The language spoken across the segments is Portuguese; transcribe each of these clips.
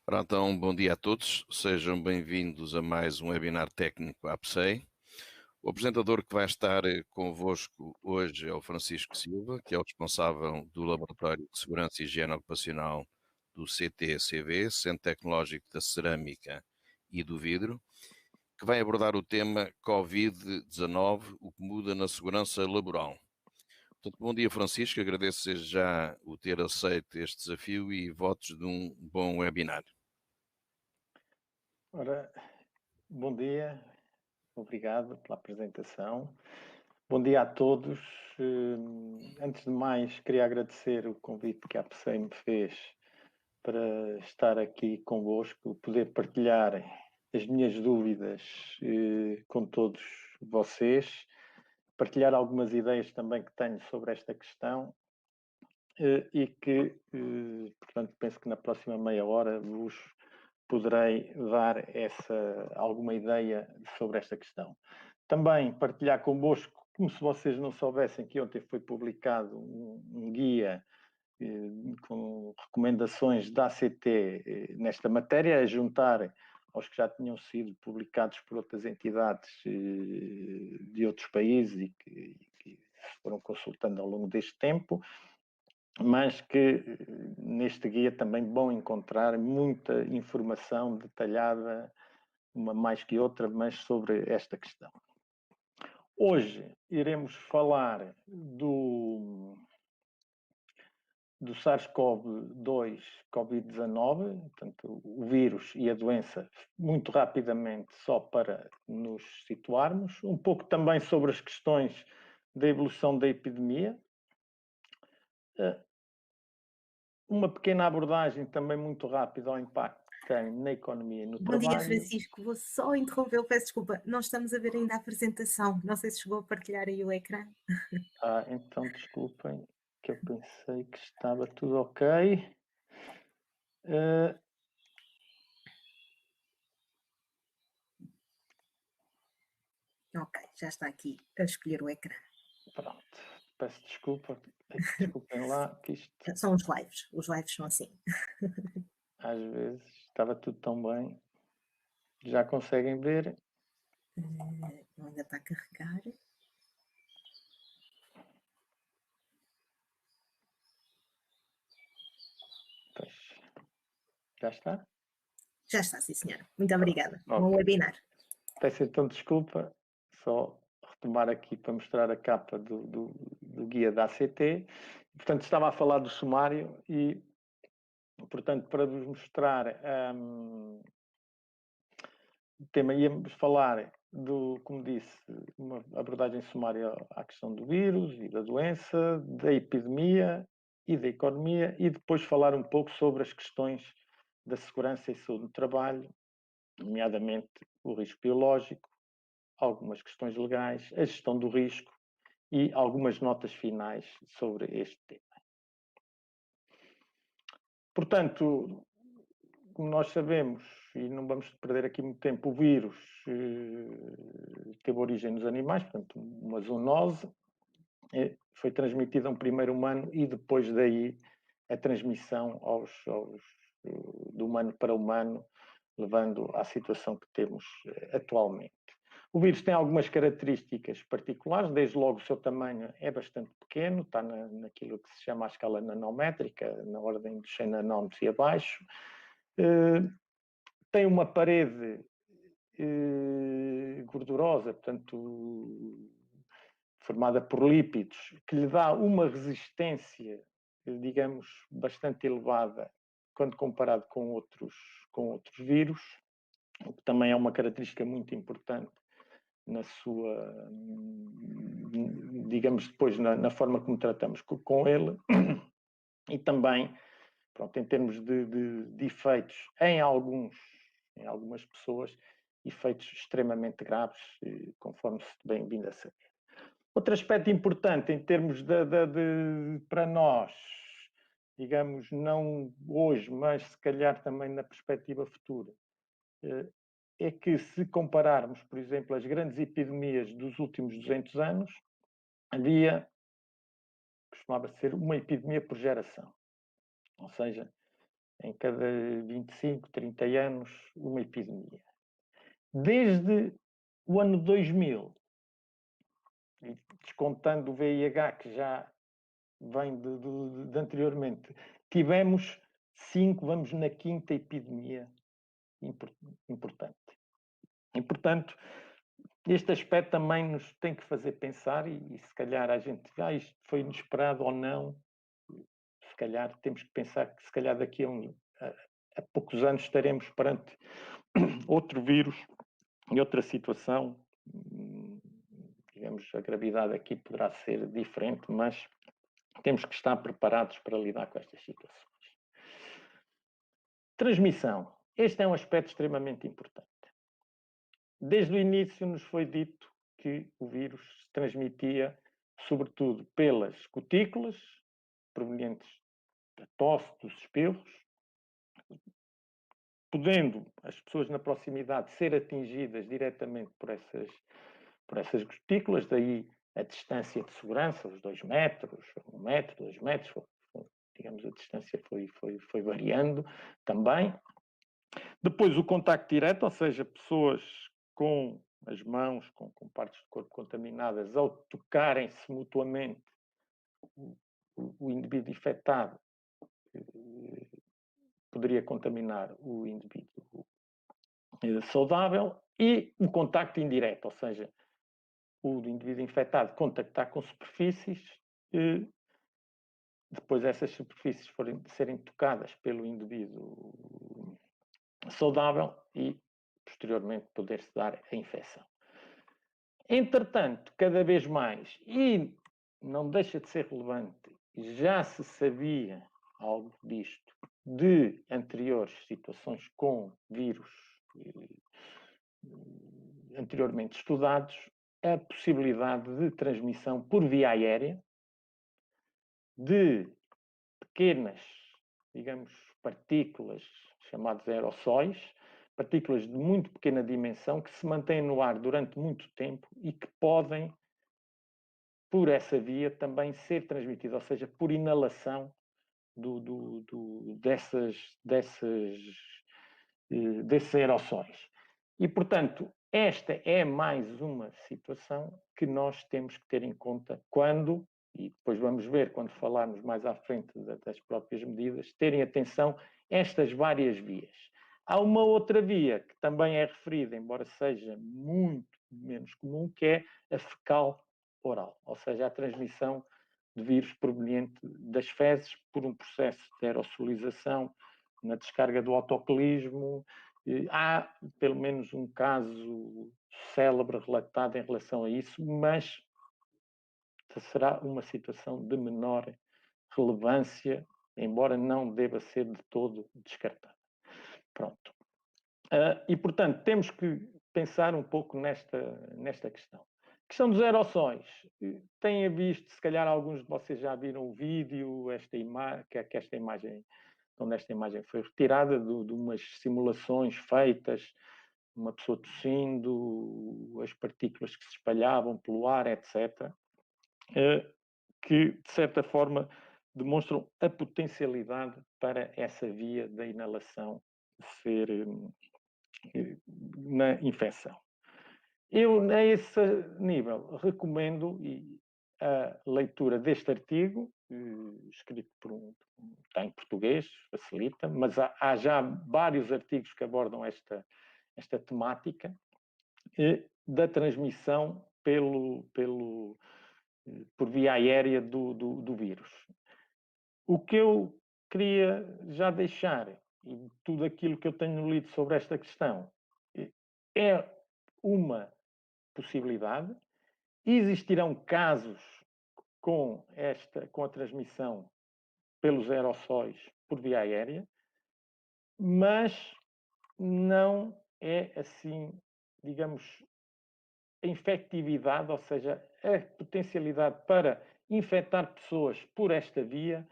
Ora, então, bom dia a todos, sejam bem-vindos a mais um webinar técnico APSEI. O apresentador que vai estar convosco hoje é o Francisco Silva, que é o responsável do Laboratório de Segurança e Higiene Ocupacional do CTCV, Centro Tecnológico da Cerâmica e do Vidro, que vai abordar o tema Covid-19, o que muda na segurança laboral. Portanto, bom dia, Francisco, agradeço já o ter aceito este desafio e votos de um bom webinar. Ora, bom dia, obrigado pela apresentação. Bom dia a todos. Antes de mais, queria agradecer o convite que a APSEI me fez para estar aqui convosco, poder partilhar as minhas dúvidas com todos vocês, partilhar algumas ideias também que tenho sobre esta questão e que, portanto, penso que na próxima meia hora vos poderei dar alguma ideia sobre esta questão. Também partilhar convosco, como se vocês não soubessem, que ontem foi publicado um guia com recomendações da ACT nesta matéria, a juntar aos que já tinham sido publicados por outras entidades de outros países e que foram consultando ao longo deste tempo, mas que neste guia também vão encontrar muita informação detalhada, uma mais que outra, mas sobre esta questão. Hoje iremos falar do SARS-CoV-2, Covid-19, portanto, o vírus e a doença, muito rapidamente, só para nos situarmos, um pouco também sobre as questões da evolução da epidemia, uma pequena abordagem também muito rápida ao impacto que tem na economia e no Bom dia, trabalho. Francisco. Vou só interromper, peço desculpa. Não estamos a ver ainda a apresentação. Não sei se chegou a partilhar aí o ecrã. Então desculpem, que eu pensei que estava tudo ok. Ok, já está aqui a escolher o ecrã. Pronto, peço desculpa, desculpem lá, que isto São os lives são assim. às vezes estava tudo tão bem. Já conseguem ver? Ainda está a carregar. Pois, já está? Já está, sim, senhora. Muito obrigada. Bom Ok. webinar. Peço então desculpa, só retomar aqui para mostrar a capa do guia da ACT. Portanto, estava a falar do sumário e, portanto, para vos mostrar o tema, íamos falar como disse, uma abordagem sumária à questão do vírus e da doença, da epidemia e da economia, e depois falar um pouco sobre as questões da segurança e saúde do trabalho, nomeadamente o risco biológico, algumas questões legais, a gestão do risco e algumas notas finais sobre este tema. Portanto, como nós sabemos, e não vamos perder aqui muito tempo, o vírus teve origem nos animais, portanto, uma zoonose, foi transmitida a um primeiro humano e depois daí a transmissão do humano para humano, levando à situação que temos atualmente. O vírus tem algumas características particulares, desde logo o seu tamanho é bastante pequeno, está naquilo que se chama a escala nanométrica, na ordem dos 100 nanómetros e abaixo. Tem uma parede gordurosa, portanto, formada por lípidos, que lhe dá uma resistência, digamos, bastante elevada quando comparado com outros vírus, o que também é uma característica muito importante na sua, digamos, depois na forma como tratamos com ele, e também, pronto, em termos de efeitos em algumas pessoas, efeitos extremamente graves, conforme se bem vindo a saber. Outro aspecto importante em termos para nós, digamos, não hoje, mas se calhar também na perspectiva futura, é que se compararmos, por exemplo, as grandes epidemias dos últimos 200 anos, costumava ser uma epidemia por geração. Ou seja, em cada 25, 30 anos, uma epidemia. Desde o ano 2000, descontando o VIH, que já vem de anteriormente, tivemos 5, vamos na 5ª epidemia importante. E, portanto, este aspecto também nos tem que fazer pensar, e se calhar a gente, isto foi inesperado ou não, se calhar temos que pensar que se calhar daqui a poucos anos estaremos perante outro vírus e outra situação. Digamos, a gravidade aqui poderá ser diferente, mas temos que estar preparados para lidar com estas situações. Transmissão. Este é um aspecto extremamente importante. Desde o início nos foi dito que o vírus se transmitia sobretudo pelas cutículas, provenientes da tosse, dos espirros, podendo as pessoas na proximidade ser atingidas diretamente por essas cutículas, daí a distância de segurança, os 2 metros, 1 metro, 2 metros, digamos, a distância foi variando também. Depois o contacto direto, ou seja, pessoas com as mãos, com partes do corpo contaminadas, ao tocarem-se mutuamente, o indivíduo infectado poderia contaminar o indivíduo saudável, e o contacto indireto, ou seja, o indivíduo infectado contactar com superfícies, depois essas superfícies serem tocadas pelo indivíduo saudável e posteriormente poder-se dar a infecção. Entretanto, cada vez mais, e não deixa de ser relevante, já se sabia algo disto de anteriores situações com vírus anteriormente estudados, a possibilidade de transmissão por via aérea de pequenas, digamos, partículas chamadas aerossóis, partículas de muito pequena dimensão que se mantêm no ar durante muito tempo e que podem, por essa via, também ser transmitidas, ou seja, por inalação desses aerossóis. E, portanto, esta é mais uma situação que nós temos que ter em conta quando, e depois vamos ver quando falarmos mais à frente das próprias medidas, terem atenção estas várias vias. Há uma outra via que também é referida, embora seja muito menos comum, que é a fecal oral, ou seja, a transmissão de vírus proveniente das fezes por um processo de aerosolização na descarga do autocolismo. Há pelo menos um caso célebre relatado em relação a isso, mas será uma situação de menor relevância, embora não deva ser de todo descartada. Pronto. E, portanto, temos que pensar um pouco nesta questão. A questão dos aerossóis. Têm visto, se calhar alguns de vocês já viram o vídeo, que esta imagem, onde esta imagem foi retirada de umas simulações feitas, uma pessoa tossindo, as partículas que se espalhavam pelo ar, etc., que, de certa forma, demonstram a potencialidade para essa via da inalação ser na infecção. Eu, a esse nível, recomendo a leitura deste artigo, escrito está em português, facilita, mas há já vários artigos que abordam esta temática da transmissão por via aérea do vírus. O que eu queria já deixar, e tudo aquilo que eu tenho lido sobre esta questão, é uma possibilidade. Existirão casos com a transmissão pelos aerossóis por via aérea, mas não é assim, digamos, a infectividade, ou seja, a potencialidade para infectar pessoas por esta via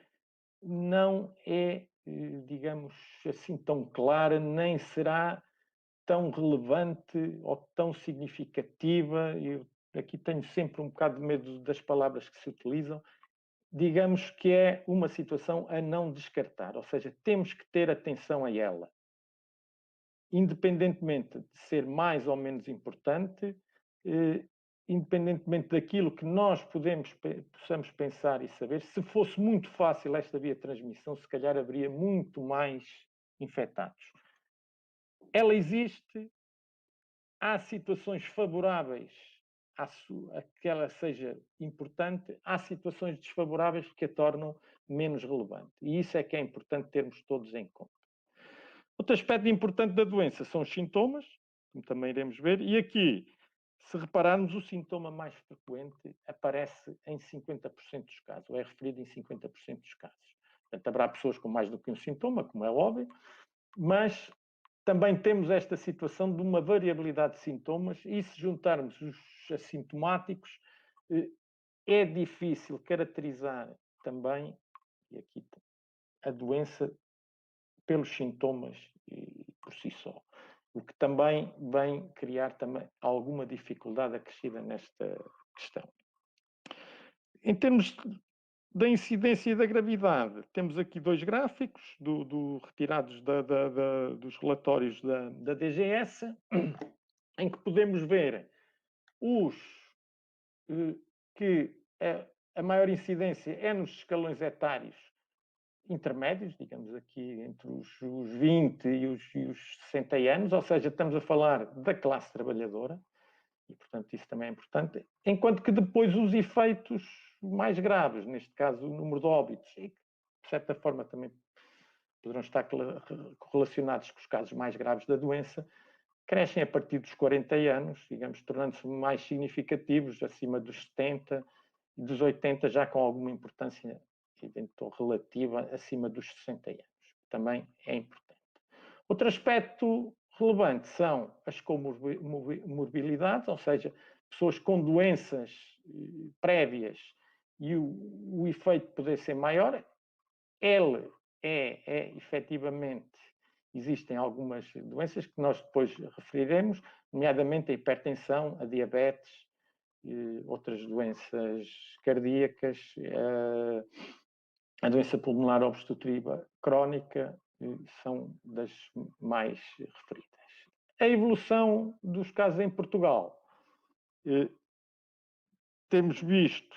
não é, digamos assim, tão clara, nem será tão relevante ou tão significativa. Eu aqui tenho sempre um bocado de medo das palavras que se utilizam. digamos que é uma situação a não descartar, ou seja, temos que ter atenção a ela. Independentemente de ser mais ou menos importante, independentemente daquilo que nós possamos pensar e saber, se fosse muito fácil esta via de transmissão, se calhar haveria muito mais infectados. Ela existe, há situações favoráveis a que ela seja importante, há situações desfavoráveis que a tornam menos relevante. E isso é que é importante termos todos em conta. Outro aspecto importante da doença são os sintomas, como também iremos ver, e aqui, se repararmos, o sintoma mais frequente aparece em 50% dos casos, ou é referido em 50% dos casos. Portanto, haverá pessoas com mais do que um sintoma, como é óbvio, mas também temos esta situação de uma variabilidade de sintomas, e se juntarmos os assintomáticos, é difícil caracterizar também, e aqui a doença pelos sintomas por si só, o que também vem criar também alguma dificuldade acrescida nesta questão. Em termos da incidência e da gravidade, temos aqui dois gráficos retirados dos relatórios da DGS, em que podemos ver que a maior incidência é nos escalões etários intermédios, digamos aqui, entre os 20 e os 60 anos, ou seja, estamos a falar da classe trabalhadora, e portanto isso também é importante, enquanto que depois os efeitos mais graves, neste caso o número de óbitos, e que de certa forma também poderão estar correlacionados com os casos mais graves da doença, crescem a partir dos 40 anos, digamos, tornando-se mais significativos, acima dos 70 e dos 80, já com alguma importância eventual relativa acima dos 60 anos. Também é importante. Outro aspecto relevante são as comorbilidades, ou seja, pessoas com doenças prévias e o efeito poder ser maior. Ele efetivamente, existem algumas doenças que nós depois referiremos, nomeadamente a hipertensão, a diabetes, outras doenças cardíacas, a doença pulmonar obstrutiva crónica, são das mais referidas. A evolução dos casos em Portugal. Temos visto,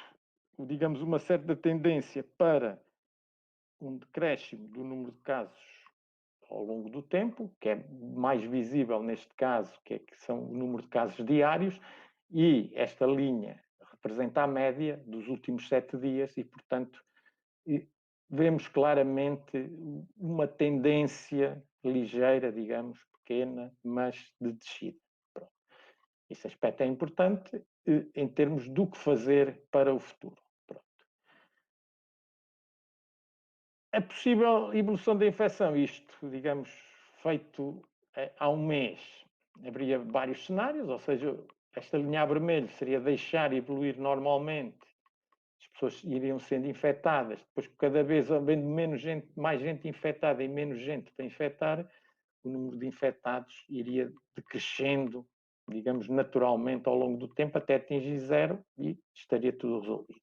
digamos, uma certa tendência para um decréscimo do número de casos ao longo do tempo, que é mais visível neste caso, que são o número de casos diários, e esta linha representa a média dos últimos 7 dias e, portanto, vemos claramente uma tendência ligeira, digamos, pequena, mas de descida. Pronto. Esse aspecto é importante em termos do que fazer para o futuro. Pronto. A possível evolução da infecção, isto, digamos, feito há um mês, haveria vários cenários, ou seja, esta linha a vermelho seria deixar evoluir normalmente, as pessoas iriam sendo infectadas, depois cada vez havendo mais gente infectada e menos gente para infectar, o número de infectados iria decrescendo, digamos, naturalmente ao longo do tempo, até atingir 0 e estaria tudo resolvido.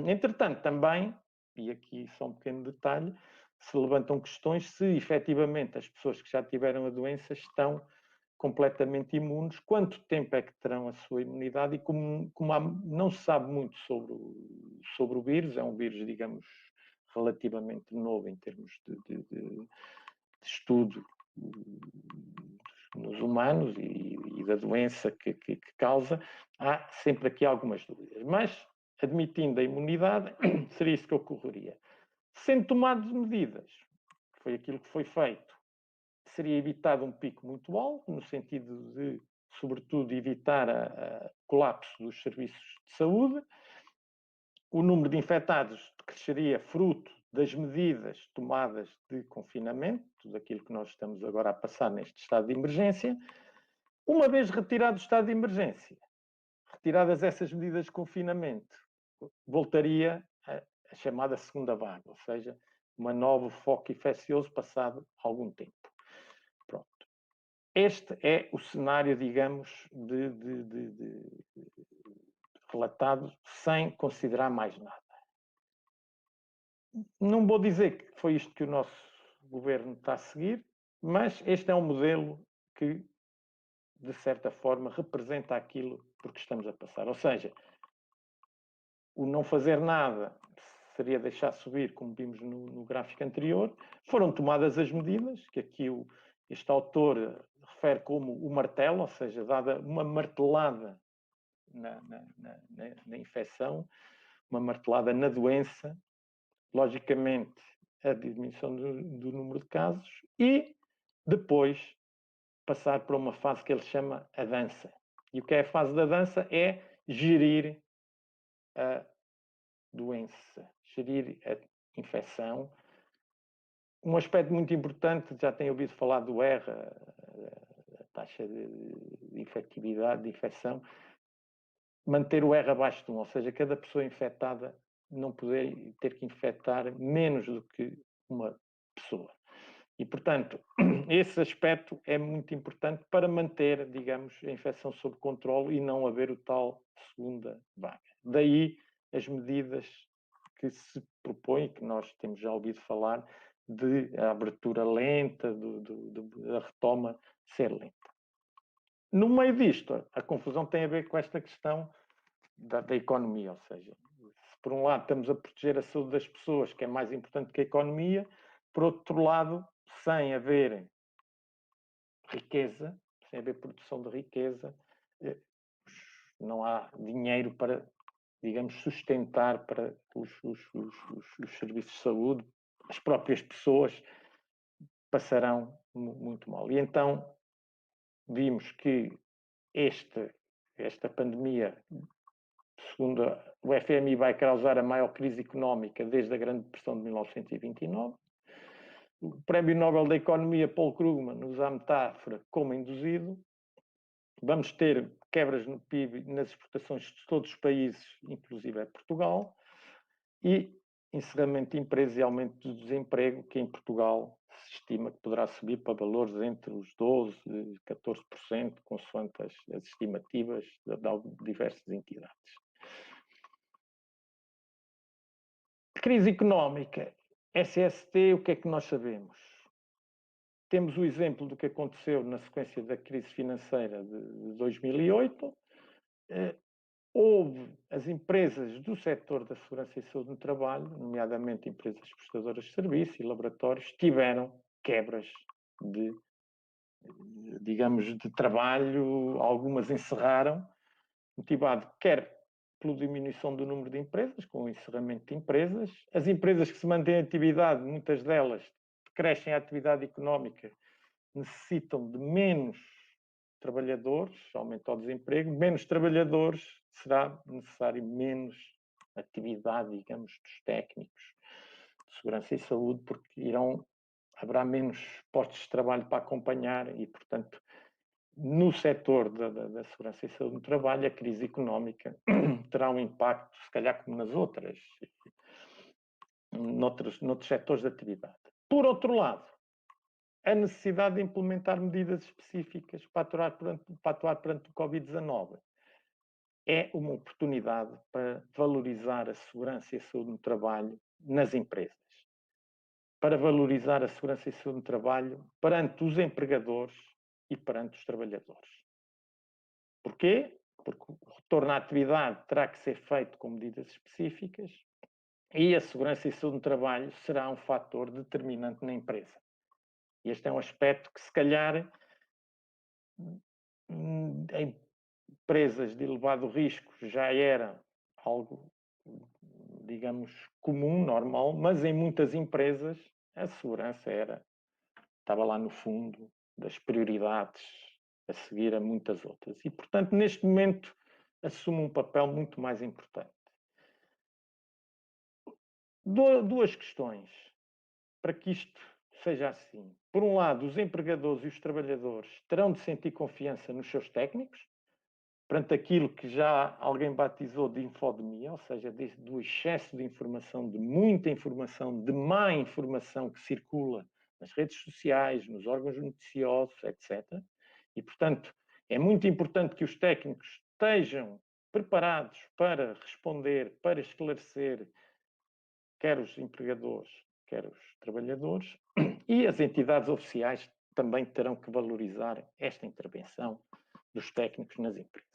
Entretanto, também, e aqui só um pequeno detalhe, se levantam questões se efetivamente as pessoas que já tiveram a doença estão completamente imunes, quanto tempo é que terão a sua imunidade, e como não se sabe muito sobre o vírus, é um vírus, digamos, relativamente novo em termos de estudo nos humanos e da doença que causa, há sempre aqui algumas dúvidas. Mas, admitindo a imunidade, seria isso que ocorreria. Sendo tomadas medidas, que foi aquilo que foi feito, seria evitado um pico muito alto, no sentido de, sobretudo, evitar o colapso dos serviços de saúde. O número de infectados cresceria fruto das medidas tomadas de confinamento, tudo aquilo que nós estamos agora a passar neste estado de emergência. Uma vez retirado o estado de emergência, retiradas essas medidas de confinamento, voltaria a chamada segunda vaga, ou seja, um novo foco infeccioso passado algum tempo. Pronto. Este é o cenário, digamos, relatado sem considerar mais nada. Não vou dizer que foi isto que o nosso governo está a seguir, mas este é um modelo que, de certa forma, representa aquilo por que estamos a passar. Ou seja, o não fazer nada seria deixar subir, como vimos no gráfico anterior. Foram tomadas as medidas, que aqui este autor refere como o martelo, ou seja, dada uma martelada na infecção, uma martelada na doença, logicamente a diminuição do número de casos e depois passar para uma fase que ele chama a dança. E o que é a fase da dança? É gerir a doença, gerir a infecção. Um aspecto muito importante, já tenho ouvido falar do R, a taxa de infectividade, de infecção, manter o R abaixo de 1, ou seja, cada pessoa infectada não poder ter que infectar menos do que uma pessoa. E, portanto, esse aspecto é muito importante para manter, digamos, a infecção sob controle e não haver o tal segunda vaga. Daí as medidas que se propõem, que nós temos já ouvido falar, de a abertura lenta, da retoma ser lenta. No meio disto, a confusão tem a ver com esta questão da economia, ou seja, se por um lado estamos a proteger a saúde das pessoas, que é mais importante que a economia, por outro lado, sem haver riqueza, sem haver produção de riqueza, não há dinheiro para, digamos, sustentar para os serviços de saúde, as próprias pessoas passarão muito mal. E então vimos que esta pandemia, segundo o FMI, vai causar a maior crise económica desde a Grande Depressão de 1929. O Prémio Nobel da Economia, Paul Krugman, usa a metáfora como induzido. Vamos ter quebras no PIB nas exportações de todos os países, inclusive a Portugal, e encerramento de empresas e aumento do desemprego, que em Portugal se estima que poderá subir para valores entre os 12% e 14%, consoante as estimativas de diversas entidades. Crise económica, SST, o que é que nós sabemos? Temos o exemplo do que aconteceu na sequência da crise financeira de 2008. Houve as empresas do setor da segurança e saúde no trabalho, nomeadamente empresas prestadoras de serviço e laboratórios, tiveram quebras digamos, de trabalho, algumas encerraram, motivado quer pela diminuição do número de empresas, com o encerramento de empresas. As empresas que se mantêm em atividade, muitas delas crescem a atividade económica, necessitam de menos trabalhadores, aumenta o desemprego, menos trabalhadores, será necessário menos atividade, digamos, dos técnicos de segurança e saúde, porque haverá menos postos de trabalho para acompanhar e, portanto, no setor da segurança e saúde no trabalho, a crise económica terá um impacto, se calhar como nas outras, noutros setores de atividade. Por outro lado, a necessidade de implementar medidas específicas para atuar perante o Covid-19 é uma oportunidade para valorizar a segurança e a saúde no trabalho nas empresas, para valorizar a segurança e a saúde no trabalho perante os empregadores e perante os trabalhadores. Porquê? Porque o retorno à atividade terá que ser feito com medidas específicas e a segurança e a saúde no trabalho será um fator determinante na empresa. Este é um aspecto que, se calhar, em empresas de elevado risco já era algo, digamos, comum, normal, mas em muitas empresas a segurança estava lá no fundo das prioridades a seguir a muitas outras. E, portanto, neste momento assume um papel muito mais importante. Duas questões para que isto seja assim. Por um lado, os empregadores e os trabalhadores terão de sentir confiança nos seus técnicos, perante aquilo que já alguém batizou de infodemia, ou seja, do excesso de informação, de muita informação, de má informação que circula nas redes sociais, nos órgãos noticiosos, etc. E, portanto, é muito importante que os técnicos estejam preparados para responder, para esclarecer quer os empregadores, quer os trabalhadores, e as entidades oficiais também terão que valorizar esta intervenção dos técnicos nas empresas.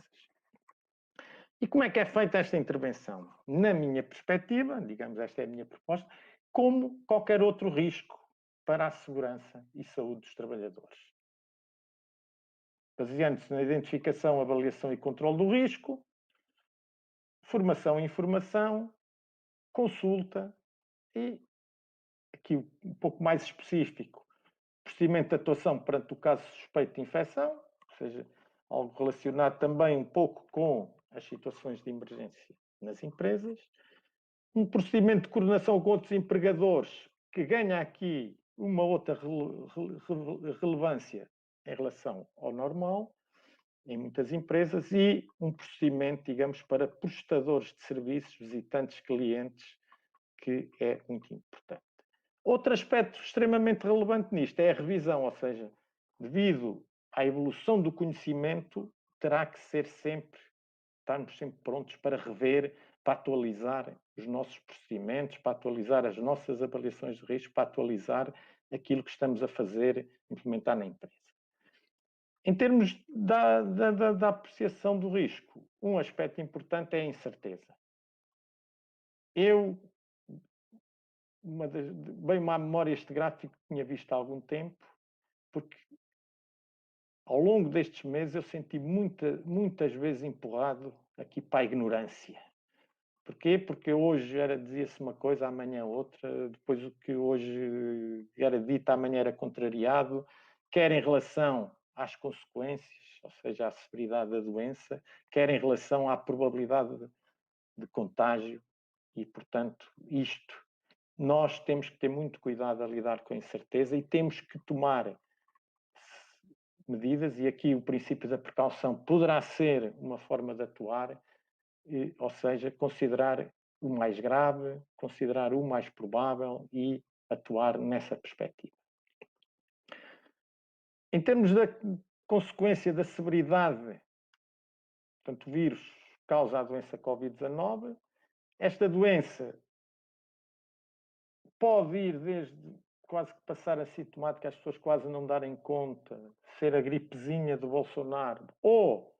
E como é que é feita esta intervenção? Na minha perspectiva, digamos, esta é a minha proposta, como qualquer outro risco para a segurança e saúde dos trabalhadores. Baseando-se na identificação, avaliação e controle do risco, formação e informação, consulta e, aqui um pouco mais específico, procedimento de atuação perante o caso suspeito de infecção, ou seja, algo relacionado também um pouco com as situações de emergência nas empresas, um procedimento de coordenação com outros empregadores que ganha aqui uma outra relevância em relação ao normal, em muitas empresas, e um procedimento, digamos, para prestadores de serviços, visitantes, clientes, que é muito importante. Outro aspecto extremamente relevante nisto é a revisão, ou seja, devido à evolução do conhecimento, terá que ser sempre, estarmos sempre prontos para rever, para atualizar os nossos procedimentos, para atualizar as nossas avaliações de risco, para atualizar aquilo que estamos a fazer, implementar na empresa. Em termos da apreciação do risco, um aspecto importante é a incerteza. Bem-me à memória este gráfico que tinha visto há algum tempo, porque ao longo destes meses eu senti muitas vezes empurrado aqui para a ignorância. Porquê? Porque hoje dizia-se uma coisa, amanhã outra, depois o que hoje era dito, amanhã era contrariado, quer em relação às consequências, ou seja, à severidade da doença, quer em relação à probabilidade de contágio, e, portanto, nós temos que ter muito cuidado a lidar com a incerteza e temos que tomar medidas, e aqui o princípio da precaução poderá ser uma forma de atuar, ou seja, considerar o mais grave, considerar o mais provável e atuar nessa perspectiva. Em termos da consequência da severidade, portanto, o vírus causa a doença Covid-19, esta doença pode ir desde quase que passar assintomática, as pessoas quase não darem conta, ser a gripezinha do Bolsonaro, ou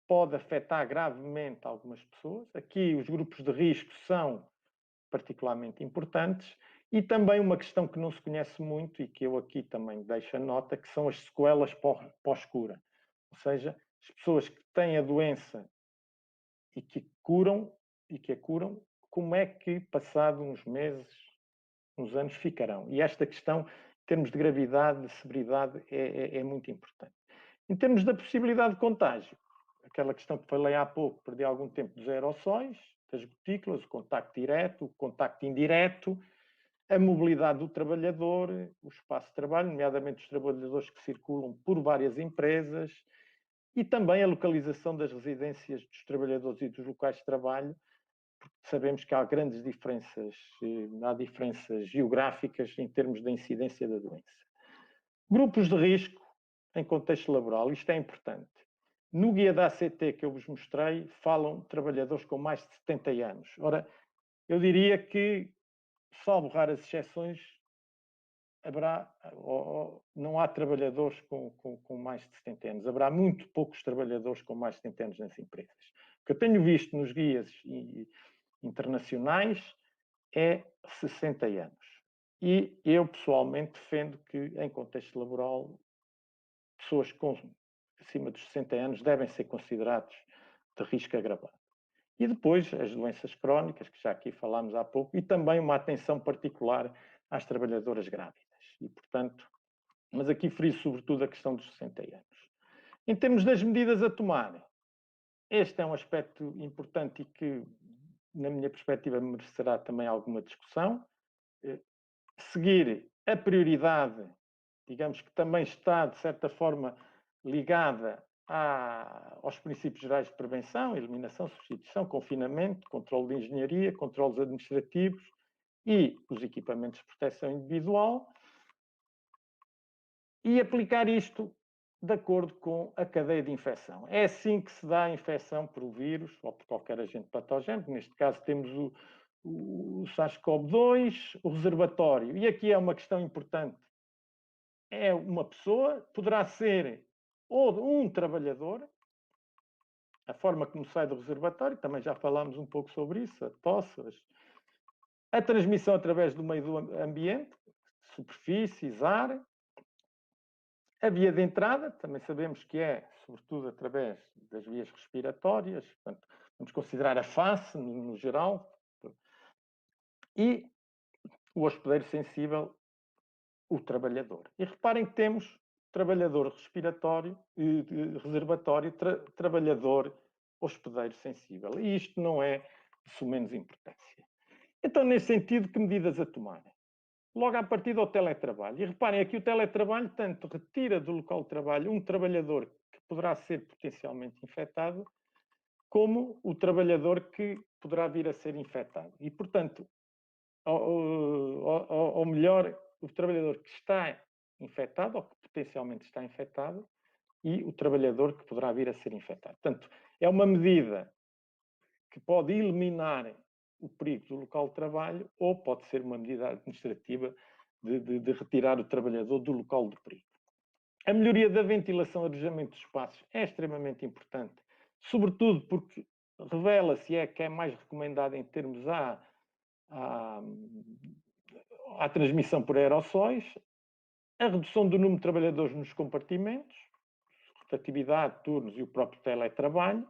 pode afetar gravemente algumas pessoas. Aqui os grupos de risco são particularmente importantes, e também uma questão que não se conhece muito e que eu aqui também deixo a nota, que são as sequelas pós-cura. Ou seja, as pessoas que têm a doença e que a curam, como é que, passado uns meses, uns anos, ficarão? E esta questão, em termos de gravidade, de severidade, é muito importante. Em termos da possibilidade de contágio, aquela questão que falei há pouco, perdi algum tempo dos aerossóis, das gotículas, o contacto direto, o contacto indireto, a mobilidade do trabalhador, o espaço de trabalho, nomeadamente os trabalhadores que circulam por várias empresas, e também a localização das residências dos trabalhadores e dos locais de trabalho, porque sabemos que há grandes diferenças, há diferenças geográficas em termos da incidência da doença. Grupos de risco em contexto laboral, isto é importante. No guia da ACT que eu vos mostrei, falam de trabalhadores com mais de 70 anos. Ora, eu diria que, salvo raras exceções, não há trabalhadores com mais de 70 anos. Haverá muito poucos trabalhadores com mais de 70 anos nas empresas. O que eu tenho visto nos guias internacionais é 60 anos. E eu, pessoalmente, defendo que, em contexto laboral, pessoas acima dos 60 anos devem ser considerados de risco agravado. E depois as doenças crónicas, que já aqui falámos há pouco, e também uma atenção particular às trabalhadoras grávidas. E, portanto, mas aqui friso sobretudo a questão dos 60 anos. Em termos das medidas a tomar, este é um aspecto importante e que, na minha perspectiva, merecerá também alguma discussão. Seguir a prioridade, digamos que também está, de certa forma, ligada aos princípios gerais de prevenção, eliminação, substituição, confinamento, controle de engenharia, controles administrativos e os equipamentos de proteção individual, e aplicar isto de acordo com a cadeia de infecção. É assim que se dá a infecção por vírus ou por qualquer agente patógeno. Neste caso temos o SARS-CoV-2, o reservatório. E aqui é uma questão importante. É uma pessoa, poderá ser ou um trabalhador, a forma como sai do reservatório, também já falámos um pouco sobre isso, a tosse, a transmissão através do meio do ambiente, superfícies, ar, a via de entrada, também sabemos que é, sobretudo, através das vias respiratórias, portanto, vamos considerar a face, no geral, e o hospedeiro sensível, o trabalhador. E reparem que temos trabalhador respiratório, reservatório, trabalhador hospedeiro sensível. E isto não é de sumenos importância. Então, nesse sentido, que medidas a tomar? Logo à partida ao teletrabalho. E reparem, aqui o teletrabalho tanto retira do local de trabalho um trabalhador que poderá ser potencialmente infectado, como o trabalhador que poderá vir a ser infectado. E, portanto, ou melhor, o trabalhador que está infectado ou que potencialmente está infectado e o trabalhador que poderá vir a ser infectado. Portanto, é uma medida que pode eliminar o perigo do local de trabalho ou pode ser uma medida administrativa de retirar o trabalhador do local do perigo. A melhoria da ventilação e arejamento dos espaços é extremamente importante, sobretudo porque revela-se que é mais recomendado em termos à transmissão por aerossóis, a redução do número de trabalhadores nos compartimentos, rotatividade, turnos e o próprio teletrabalho,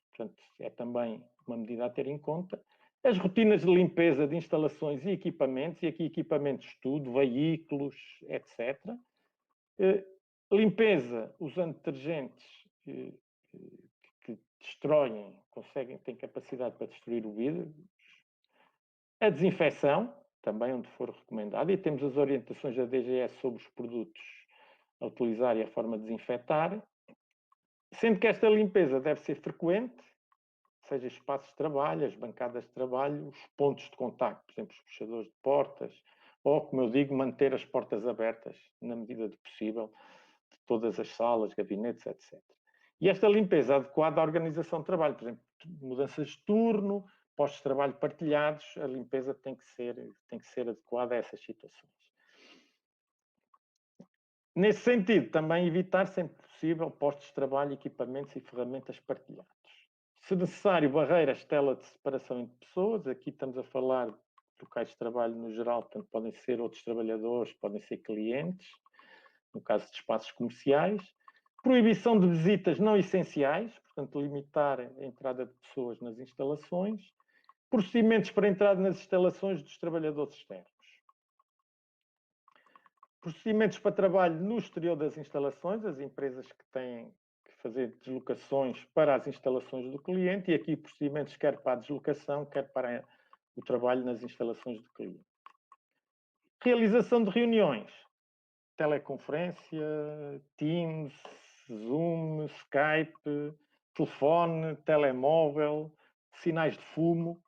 portanto, é também uma medida a ter em conta. As rotinas de limpeza de instalações e equipamentos, e aqui equipamentos tudo, veículos, etc. Limpeza usando detergentes que destroem, têm capacidade para destruir o vidro. A desinfecção, também onde for recomendado, e temos as orientações da DGS sobre os produtos a utilizar e a forma de desinfetar, sendo que esta limpeza deve ser frequente, seja espaços de trabalho, as bancadas de trabalho, os pontos de contacto, por exemplo, os puxadores de portas, ou, como eu digo, manter as portas abertas, na medida do possível, de todas as salas, gabinetes, etc. E esta limpeza adequada à organização de trabalho, por exemplo, mudanças de turno, postos de trabalho partilhados, a limpeza tem que ser adequada a essas situações. Nesse sentido, também evitar, sempre possível, postos de trabalho, equipamentos e ferramentas partilhados. Se necessário, barreiras, tela de separação entre pessoas. Aqui estamos a falar de locais de trabalho no geral, portanto, podem ser outros trabalhadores, podem ser clientes, no caso de espaços comerciais. Proibição de visitas não essenciais, portanto, limitar a entrada de pessoas nas instalações. Procedimentos para entrada nas instalações dos trabalhadores externos. Procedimentos para trabalho no exterior das instalações, as empresas que têm que fazer deslocações para as instalações do cliente, e aqui procedimentos quer para a deslocação, quer para o trabalho nas instalações do cliente. Realização de reuniões, teleconferência, Teams, Zoom, Skype, telefone, telemóvel, sinais de fumo,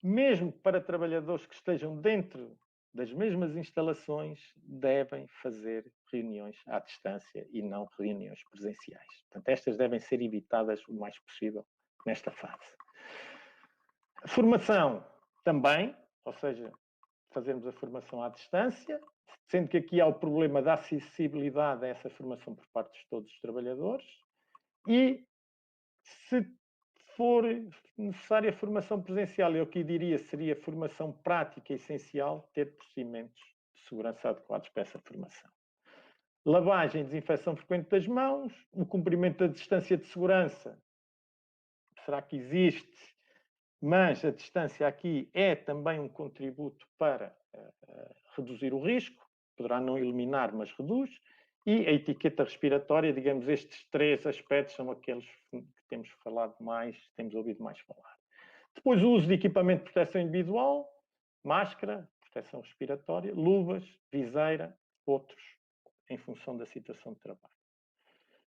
mesmo para trabalhadores que estejam dentro das mesmas instalações, devem fazer reuniões à distância e não reuniões presenciais. Portanto, estas devem ser evitadas o mais possível nesta fase. A formação também, ou seja, fazermos a formação à distância, sendo que aqui há o problema da acessibilidade a essa formação por parte de todos os trabalhadores, e se for necessária formação presencial, eu aqui diria seria formação prática essencial, ter procedimentos de segurança adequados para essa formação. Lavagem e desinfecção frequente das mãos, o cumprimento da distância de segurança, será que existe? Mas a distância aqui é também um contributo para reduzir o risco, poderá não eliminar, mas reduz. E a etiqueta respiratória, digamos, estes três aspectos são aqueles que temos falado mais, temos ouvido mais falar. Depois o uso de equipamento de proteção individual, máscara, proteção respiratória, luvas, viseira, outros, em função da situação de trabalho.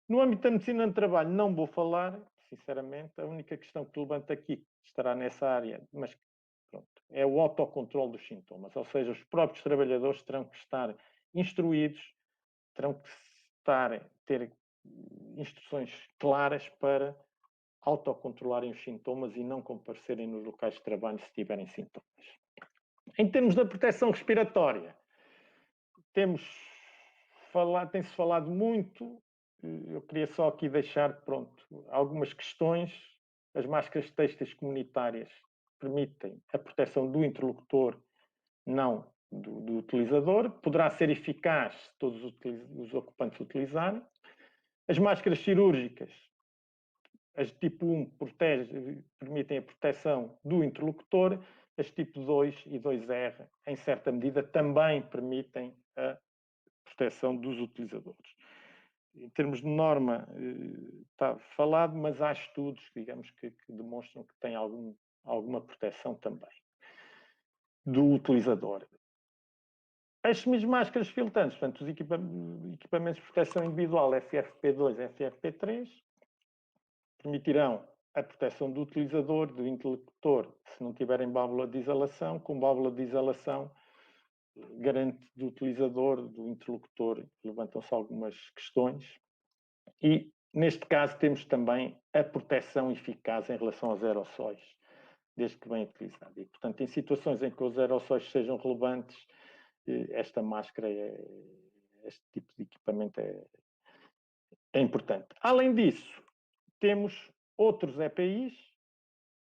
No âmbito da medicina de trabalho não vou falar, sinceramente, a única questão que levanto aqui estará nessa área, mas pronto, é o autocontrole dos sintomas, ou seja, os próprios trabalhadores terão que estar instruídos, terão que ter instruções claras para autocontrolarem os sintomas e não comparecerem nos locais de trabalho se tiverem sintomas. Em termos da proteção respiratória, tem-se falado muito, eu queria só aqui deixar, algumas questões. As máscaras têxteis comunitárias permitem a proteção do interlocutor, não do utilizador. Poderá ser eficaz se todos os ocupantes utilizarem. As máscaras cirúrgicas, as tipo 1, permitem a proteção do interlocutor. As tipo 2 e 2R, em certa medida, também permitem a proteção dos utilizadores. Em termos de norma, está falado, mas há estudos, digamos, que demonstram que tem alguma proteção também do utilizador. As máscaras filtrantes, portanto, os equipamentos de proteção individual FFP2 e FFP3, permitirão a proteção do utilizador, do interlocutor, se não tiverem válvula de exalação. Com válvula de exalação, garante do utilizador, do interlocutor. Levantam-se algumas questões. E, neste caso, temos também a proteção eficaz em relação aos aerossóis, desde que bem utilizado. E, portanto, em situações em que os aerossóis sejam relevantes, esta máscara, este tipo de equipamento é importante. Além disso, temos outros EPIs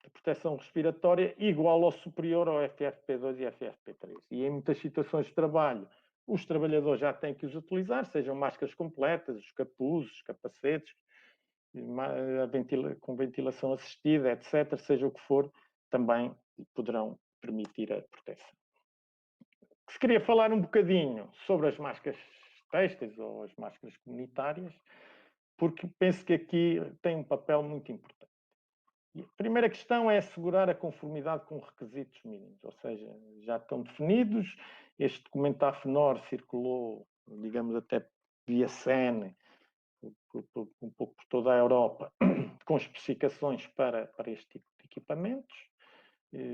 de proteção respiratória igual ou superior ao FFP2 e FFP3. E em muitas situações de trabalho, os trabalhadores já têm que os utilizar, sejam máscaras completas, os capuzes, os capacetes, com ventilação assistida, etc., seja o que for, também poderão permitir a proteção. Se queria falar um bocadinho sobre as máscaras têxteis ou as máscaras comunitárias, porque penso que aqui tem um papel muito importante. E a primeira questão é assegurar a conformidade com requisitos mínimos, ou seja, já estão definidos. Este documento da AFNOR circulou, digamos, até via SEN, um pouco por toda a Europa, com especificações para este tipo de equipamentos,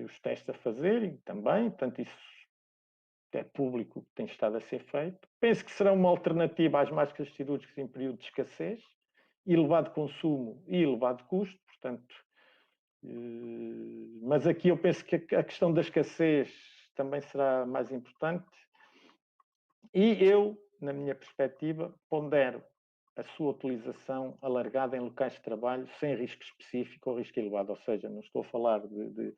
os testes a fazer também, portanto, isso é público, que tem estado a ser feito. Penso que será uma alternativa às máscaras cirúrgicas em período de escassez, elevado consumo e elevado custo, portanto, mas aqui eu penso que a questão da escassez também será mais importante. E eu, na minha perspectiva, pondero a sua utilização alargada em locais de trabalho sem risco específico ou risco elevado, ou seja, não estou a falar de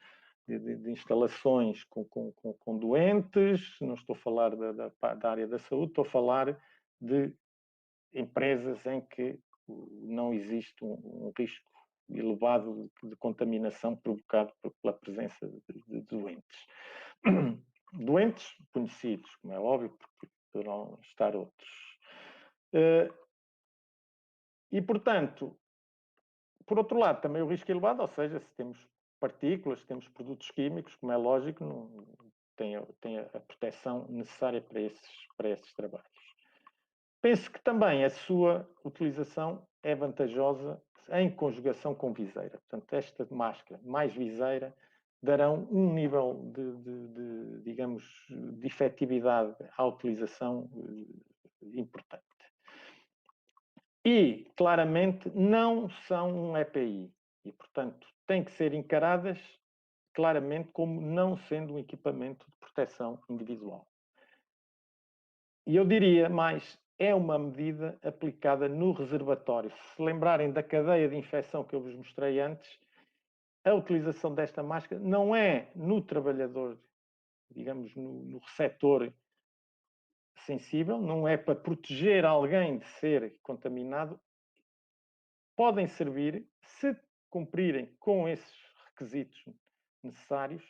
instalações com doentes, não estou a falar da área da saúde, estou a falar de empresas em que não existe um risco elevado de contaminação provocado pela presença de doentes. Doentes conhecidos, como é óbvio, porque poderão estar outros. E, portanto, por outro lado, também o risco elevado, ou seja, se temos partículas, se temos produtos químicos, como é lógico, não tem a proteção necessária para esses trabalhos. Penso que também a sua utilização é vantajosa em conjugação com viseira. Portanto, esta máscara mais viseira darão um nível digamos, de efetividade à utilização importante. E, claramente, não são um EPI. E, portanto, têm que ser encaradas claramente como não sendo um equipamento de proteção individual. E eu diria mais, é uma medida aplicada no reservatório. Se lembrarem da cadeia de infecção que eu vos mostrei antes, a utilização desta máscara não é no trabalhador, digamos, no receptor sensível, não é para proteger alguém de ser contaminado. Podem servir, se cumprirem com esses requisitos necessários,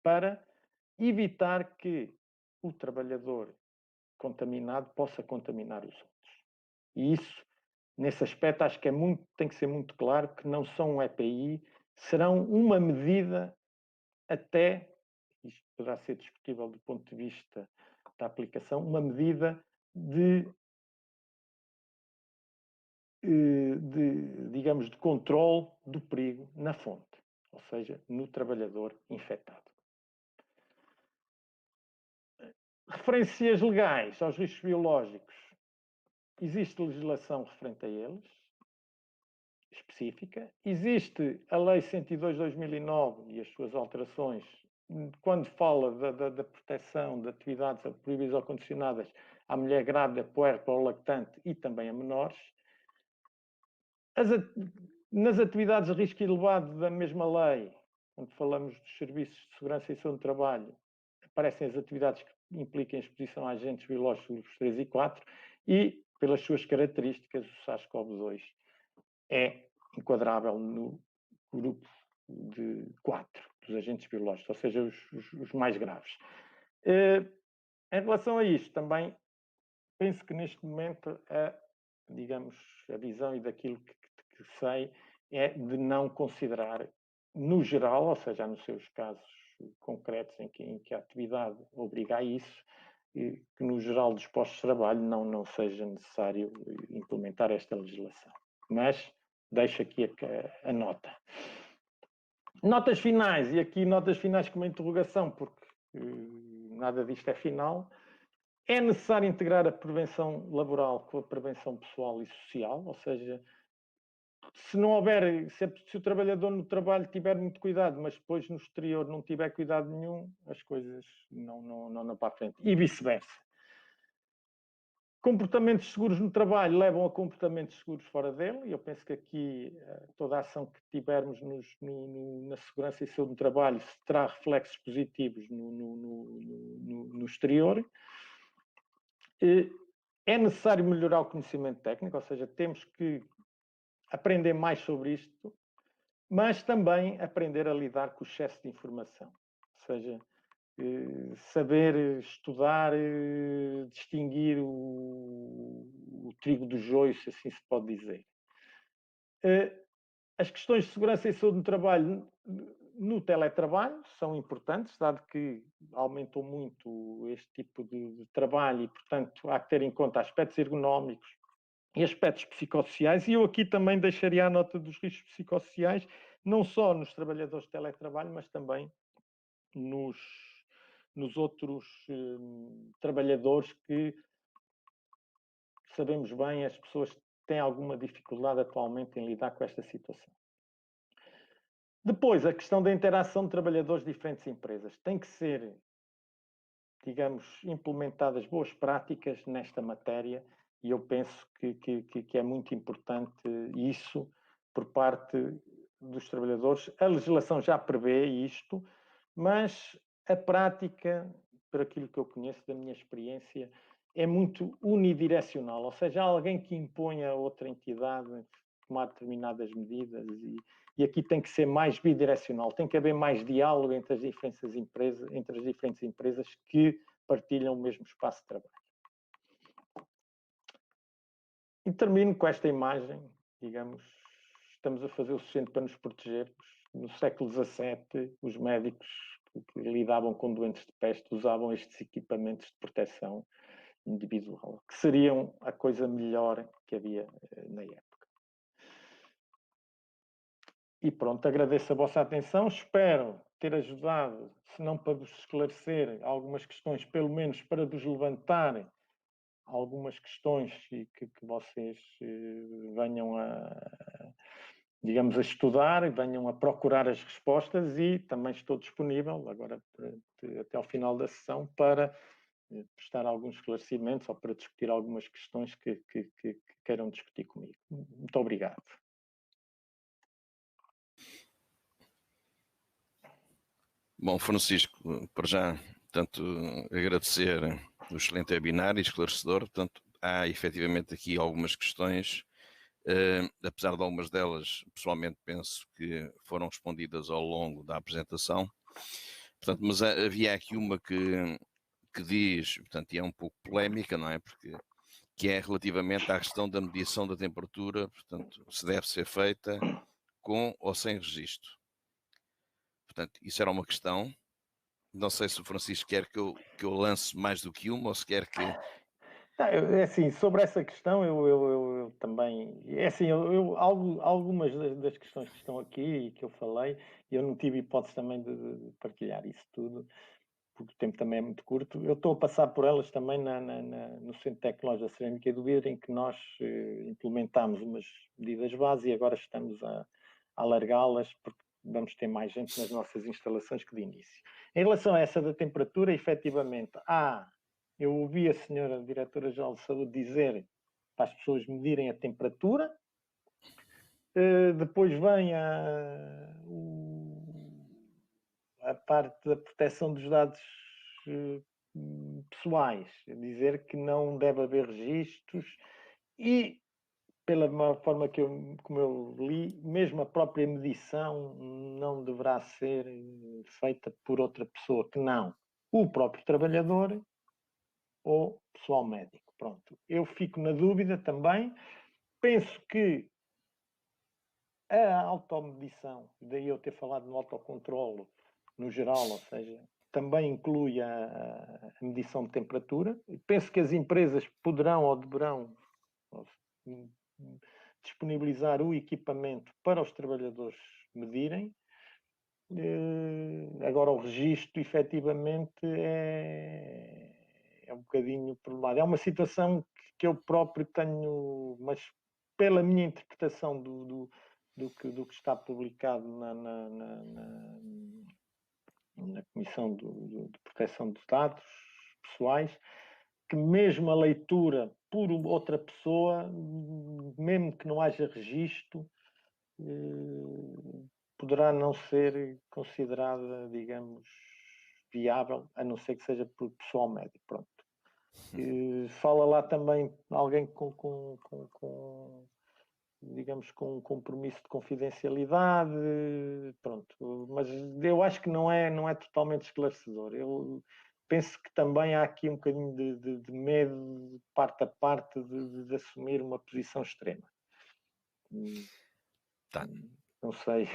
para evitar que o trabalhador contaminado possa contaminar os outros. E isso, nesse aspecto, acho que tem que ser muito claro que não são um EPI, serão uma medida até, isto poderá ser discutível do ponto de vista da aplicação, uma medida digamos, de controle do perigo na fonte, ou seja, no trabalhador infectado. Referências legais aos riscos biológicos. Existe legislação referente a eles, específica. Existe a Lei 102/2009 e as suas alterações, quando fala da proteção de atividades proibidas ou condicionadas à mulher grávida, puérpera ou lactante e também a menores. Nas atividades de risco elevado da mesma lei, quando falamos dos serviços de segurança e saúde do trabalho, aparecem as atividades que impliquem exposição a agentes biológicos grupos 3 e 4 e, pelas suas características, o SARS-CoV-2 é enquadrável no grupo de 4 dos agentes biológicos, ou seja, os mais graves. Em relação a isto, também penso que neste momento digamos, a visão e daquilo que sei é de não considerar, no geral, ou seja, nos seus casos concretos em que a atividade obriga a isso, que no geral dos postos de trabalho não seja necessário implementar esta legislação. Mas deixo aqui a nota. Notas finais, e aqui notas finais com uma interrogação, porque nada disto é final. É necessário integrar a prevenção laboral com a prevenção pessoal e social, ou seja, se não houver, se o trabalhador no trabalho tiver muito cuidado, mas depois no exterior não tiver cuidado nenhum, as coisas não para a frente. E vice-versa. Comportamentos seguros no trabalho levam a comportamentos seguros fora dele, e eu penso que aqui toda a ação que tivermos na segurança e saúde no trabalho terá reflexos positivos no exterior. É necessário melhorar o conhecimento técnico, ou seja, temos que aprender mais sobre isto, mas também aprender a lidar com o excesso de informação. Ou seja, saber estudar, distinguir o trigo do joio, se assim se pode dizer. As questões de segurança e saúde no trabalho no teletrabalho são importantes, dado que aumentou muito este tipo de trabalho e, portanto, há que ter em conta aspectos ergonómicos e aspectos psicossociais. E eu aqui também deixaria a nota dos riscos psicossociais, não só nos trabalhadores de teletrabalho, mas também nos outros trabalhadores que sabemos bem, as pessoas têm alguma dificuldade atualmente em lidar com esta situação. Depois, a questão da interação de trabalhadores de diferentes empresas. Tem que ser, digamos, implementadas boas práticas nesta matéria e eu penso que é muito importante isso por parte dos trabalhadores. A legislação já prevê isto, mas a prática, por aquilo que eu conheço da minha experiência, é muito unidirecional, ou seja, há alguém que impõe a outra entidade tomar determinadas medidas e aqui tem que ser mais bidirecional, tem que haver mais diálogo entre as diferentes empresas que partilham o mesmo espaço de trabalho. E termino com esta imagem, digamos, estamos a fazer o suficiente para nos protegermos. No século XVII, os médicos que lidavam com doentes de peste usavam estes equipamentos de proteção individual, que seriam a coisa melhor que havia na época. E pronto, agradeço a vossa atenção, espero ter ajudado, se não para vos esclarecer algumas questões, pelo menos para vos levantar algumas questões e que vocês venham digamos, a estudar e venham a procurar as respostas e também estou disponível agora até ao final da sessão para prestar alguns esclarecimentos ou para discutir algumas questões que queiram discutir comigo. Muito obrigado. Bom, Francisco, para já, portanto, agradecer o excelente webinar e esclarecedor. Portanto, há efetivamente aqui algumas questões, apesar de algumas delas, pessoalmente penso que foram respondidas ao longo da apresentação. Portanto, mas havia aqui uma que diz, portanto, e é um pouco polémica, não é? Porque que é relativamente à questão da medição da temperatura, portanto, se deve ser feita com ou sem registro. Portanto, isso era uma questão. Não sei se o Francisco quer que eu lance mais do que uma ou se quer que... É assim, sobre essa questão eu também... É assim, algumas das questões que estão aqui e que eu falei, eu não tive hipótese também de partilhar isso tudo, porque o tempo também é muito curto. Eu estou a passar por elas também no Centro Tecnológico da Cerâmica e do Vidro, em que nós implementámos umas medidas base e agora estamos a alargá-las, porque vamos ter mais gente nas nossas instalações que de início. Em relação a essa da temperatura, efetivamente, eu ouvi a senhora Diretora-Geral de Saúde dizer para as pessoas medirem a temperatura, depois vem a parte da proteção dos dados pessoais, dizer que não deve haver registros e, pela forma como eu li, mesmo a própria medição não deverá ser feita por outra pessoa que não o próprio trabalhador ou pessoal médico. Pronto. Eu fico na dúvida também. Penso que a automedição, daí eu ter falado no autocontrolo no geral, ou seja, também inclui a medição de temperatura. Penso que as empresas poderão ou deverão disponibilizar o equipamento para os trabalhadores medirem. Agora, o registro, efetivamente, é um bocadinho problemático. É uma situação que eu próprio tenho, mas pela minha interpretação do que está publicado na Comissão de Proteção dos Dados Pessoais, que mesmo a leitura por outra pessoa, mesmo que não haja registro, poderá não ser considerada, digamos, viável, a não ser que seja por pessoal médico. Pronto. Fala lá também alguém digamos, com um compromisso de confidencialidade, pronto, mas eu acho que não é totalmente esclarecedor. Eu penso que também há aqui um bocadinho de medo, parte a parte, de assumir uma posição extrema. Tá. Não sei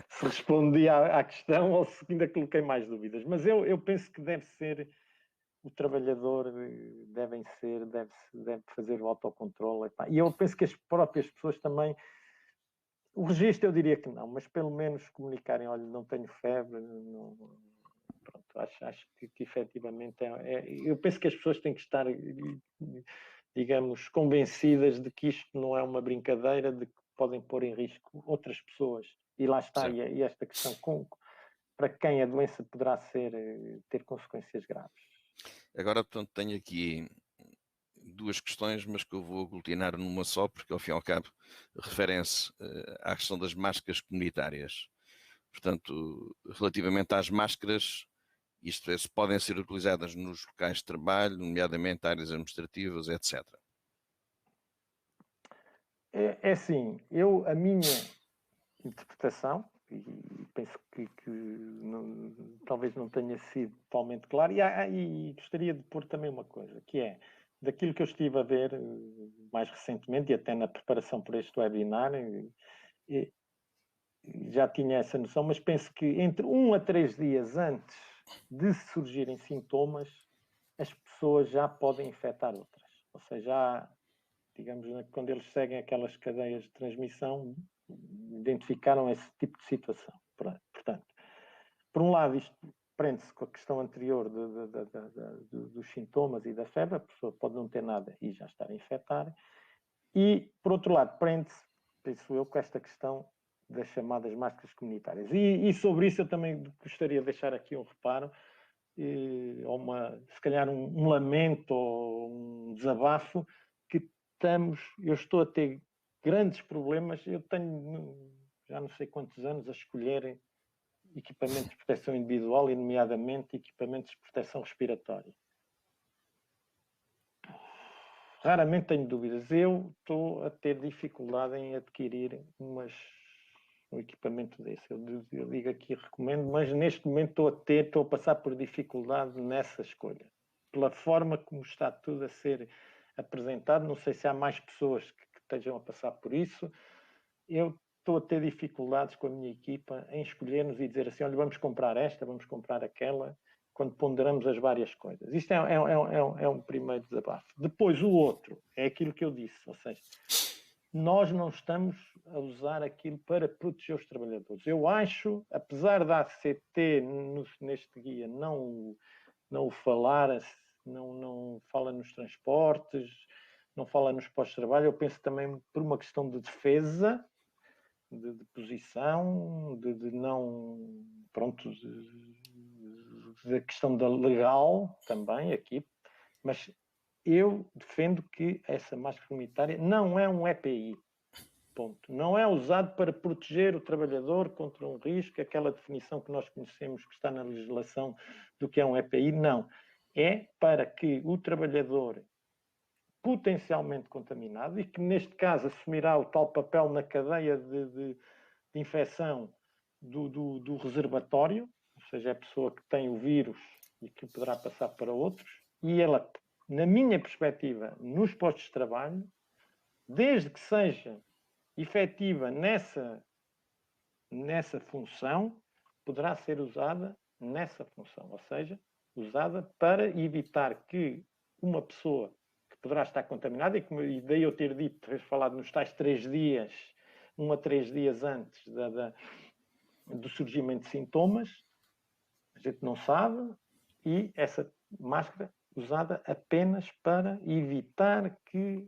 se respondi à questão ou se ainda coloquei mais dúvidas, mas eu penso que deve ser o trabalhador, deve fazer o autocontrole. E eu penso que as próprias pessoas também, o registro eu diria que não, mas pelo menos comunicarem, olha, não tenho febre, não, pronto, acho que efetivamente eu penso que as pessoas têm que estar, digamos, convencidas de que isto não é uma brincadeira, de que podem pôr em risco outras pessoas. E lá está, e esta questão, para quem a doença poderá ter consequências graves. Agora, portanto, tenho aqui duas questões, mas que eu vou aglutinar numa só, porque ao fim e ao cabo referem-se à questão das máscaras comunitárias. Portanto, relativamente às máscaras, isto é, se podem ser utilizadas nos locais de trabalho, nomeadamente áreas administrativas, etc. É assim, a minha interpretação, e penso que talvez não tenha sido totalmente claro, e gostaria de pôr também uma coisa, que é, daquilo que eu estive a ver mais recentemente, e até na preparação por este webinar, já tinha essa noção, mas penso que entre 1 a 3 dias antes de surgirem sintomas, as pessoas já podem infectar outras. Ou seja, digamos, quando eles seguem aquelas cadeias de transmissão, identificaram esse tipo de situação. Portanto, por um lado, isto prende-se com a questão anterior dos sintomas e da febre, a pessoa pode não ter nada e já estar a infectar, e, por outro lado, prende-se, penso eu, com esta questão das chamadas máscaras comunitárias. E sobre isso eu também gostaria de deixar aqui um reparo, ou se calhar um lamento ou um desabafo, que eu estou a ter grandes problemas, eu tenho já não sei quantos anos a escolher equipamentos de proteção individual e nomeadamente equipamentos de proteção respiratória. Raramente tenho dúvidas. Eu estou a ter dificuldade em adquirir um equipamento desse. Eu digo aqui, recomendo, mas neste momento estou a passar por dificuldade nessa escolha. Pela forma como está tudo a ser apresentado, não sei se há mais pessoas que estejam a passar por isso. Eu estou a ter dificuldades com a minha equipa em escolhermos e dizer assim, olha, vamos comprar esta, vamos comprar aquela, quando ponderamos as várias coisas. Isto é um primeiro desabafo. Depois, o outro, é aquilo que eu disse, ou seja, nós não estamos a usar aquilo para proteger os trabalhadores. Eu acho, apesar da ACT neste guia não o falar, não fala nos transportes, não fala nos pós-trabalho, eu penso também por uma questão de defesa, de posição, de não, pronto, da questão da legal também aqui, mas eu defendo que essa máscara comunitária não é um EPI, ponto. Não é usado para proteger o trabalhador contra um risco, aquela definição que nós conhecemos que está na legislação do que é um EPI, não. É para que o trabalhador potencialmente contaminado, e que neste caso assumirá o tal papel na cadeia de infecção do reservatório, ou seja, é a pessoa que tem o vírus e que poderá passar para outros, e ela, na minha perspectiva, nos postos de trabalho, desde que seja efetiva nessa função, poderá ser usada nessa função, ou seja, usada para evitar que uma pessoa que poderá estar contaminada, e daí eu ter dito, ter falado nos tais 3 dias, 1 a 3 dias antes do surgimento de sintomas, a gente não sabe, e essa máscara usada apenas para evitar que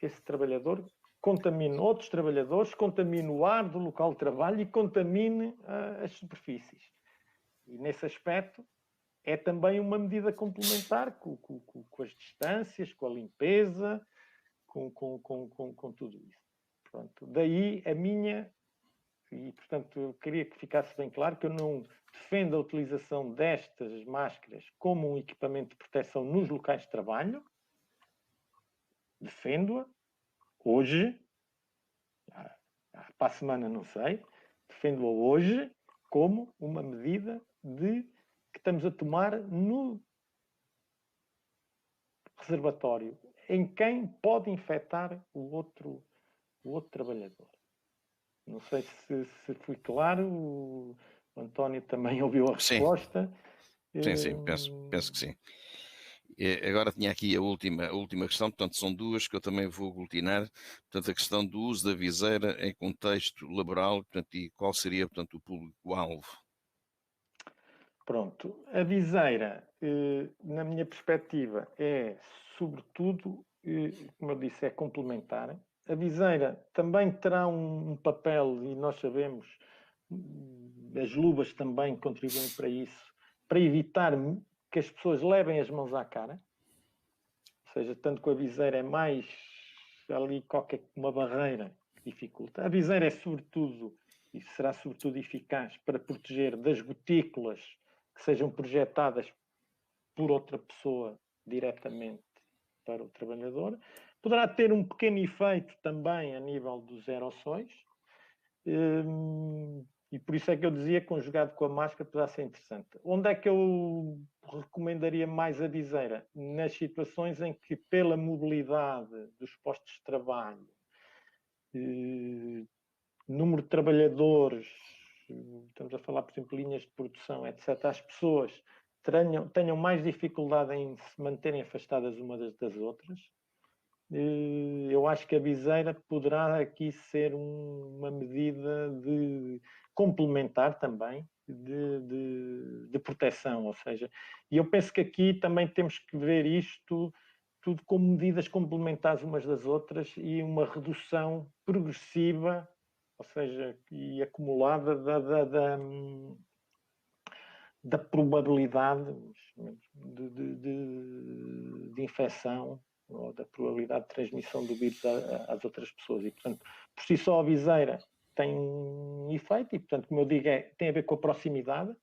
esse trabalhador contamine outros trabalhadores, contamine o ar do local de trabalho e contamine as superfícies. E nesse aspecto é também uma medida complementar com as distâncias, com a limpeza, com tudo isso. Pronto. Daí a minha, e portanto eu queria que ficasse bem claro que eu não defendo a utilização destas máscaras como um equipamento de proteção nos locais de trabalho, defendo-a hoje, para a semana não sei, defendo-a hoje como uma medida que estamos a tomar no reservatório, em quem pode infectar o outro trabalhador. Não sei se fui claro, o António também ouviu a resposta. Sim, penso que sim. Agora tinha aqui a última questão, portanto são duas que eu também vou aglutinar, portanto a questão do uso da viseira em contexto laboral, portanto, e qual seria, portanto, o público-alvo? Pronto, a viseira, na minha perspectiva, é sobretudo, como eu disse, é complementar. A viseira também terá um papel, e nós sabemos, as luvas também contribuem para isso, para evitar que as pessoas levem as mãos à cara, ou seja, tanto que a viseira é mais ali uma barreira que dificulta. A viseira é sobretudo, e será sobretudo eficaz para proteger das gotículas que sejam projetadas por outra pessoa diretamente para o trabalhador. Poderá ter um pequeno efeito também a nível dos aerossóis, e por isso é que eu dizia que conjugado com a máscara poderá ser interessante. Onde é que eu recomendaria mais a viseira? Nas situações em que, pela mobilidade dos postos de trabalho, número de trabalhadores, estamos a falar, por exemplo, linhas de produção, etc., as pessoas tenham mais dificuldade em se manterem afastadas umas das outras. Eu acho que a viseira poderá aqui ser uma medida de complementar também de proteção, ou seja, e eu penso que aqui também temos que ver isto tudo como medidas complementares umas das outras e uma redução progressiva, ou seja, e acumulada da probabilidade de infecção ou da probabilidade de transmissão do vírus às outras pessoas. E, portanto, por si só a viseira tem um efeito e, portanto, como eu digo, tem a ver com a proximidade, ou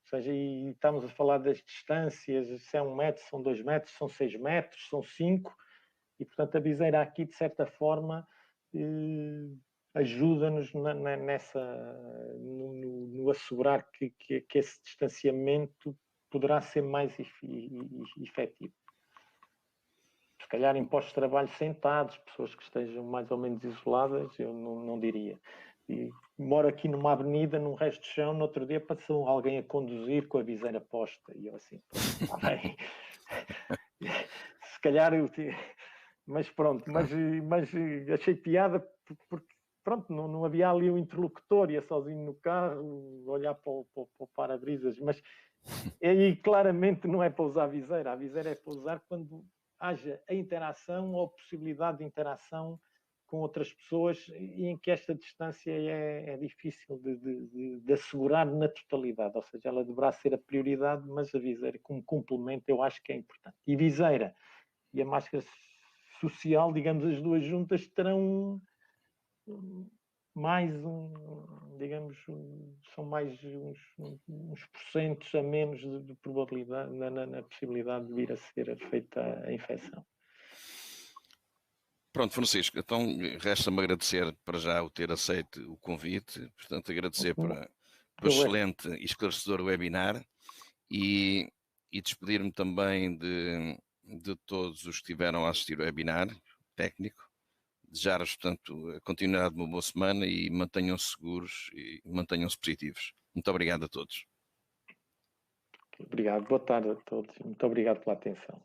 seja, e estamos a falar das distâncias, se é 1 metro, são 2 metros, são 6 metros, são 5, e, portanto, a viseira aqui, de certa forma, ajuda-nos no assegurar que esse distanciamento poderá ser mais efetivo. Se calhar em postos de trabalho sentados, pessoas que estejam mais ou menos isoladas, eu não diria. E moro aqui numa avenida, num resto de chão, no outro dia passou alguém a conduzir com a viseira posta, e eu assim, está bem. Se calhar Mas pronto, mas achei piada porque pronto, não havia ali um interlocutor, ia sozinho no carro, olhar para o para-brisas, mas aí claramente não é para usar a viseira é para usar quando haja a interação ou a possibilidade de interação com outras pessoas e em que esta distância é difícil de assegurar na totalidade, ou seja, ela deverá ser a prioridade, mas a viseira como complemento eu acho que é importante. E viseira e a máscara social, digamos, as duas juntas terão mais digamos, são mais uns porcentos a menos de probabilidade, na possibilidade de vir a ser feita a infecção. Pronto, Francisco, então resta-me agradecer para já o ter aceito o convite, portanto agradecer para o excelente e esclarecedor webinar e despedir-me também de todos os que estiveram a assistir ao webinar técnico. Desejar-vos, portanto, a continuidade de uma boa semana e mantenham-se seguros e mantenham-se positivos. Muito obrigado a todos. Obrigado, boa tarde a todos. Muito obrigado pela atenção.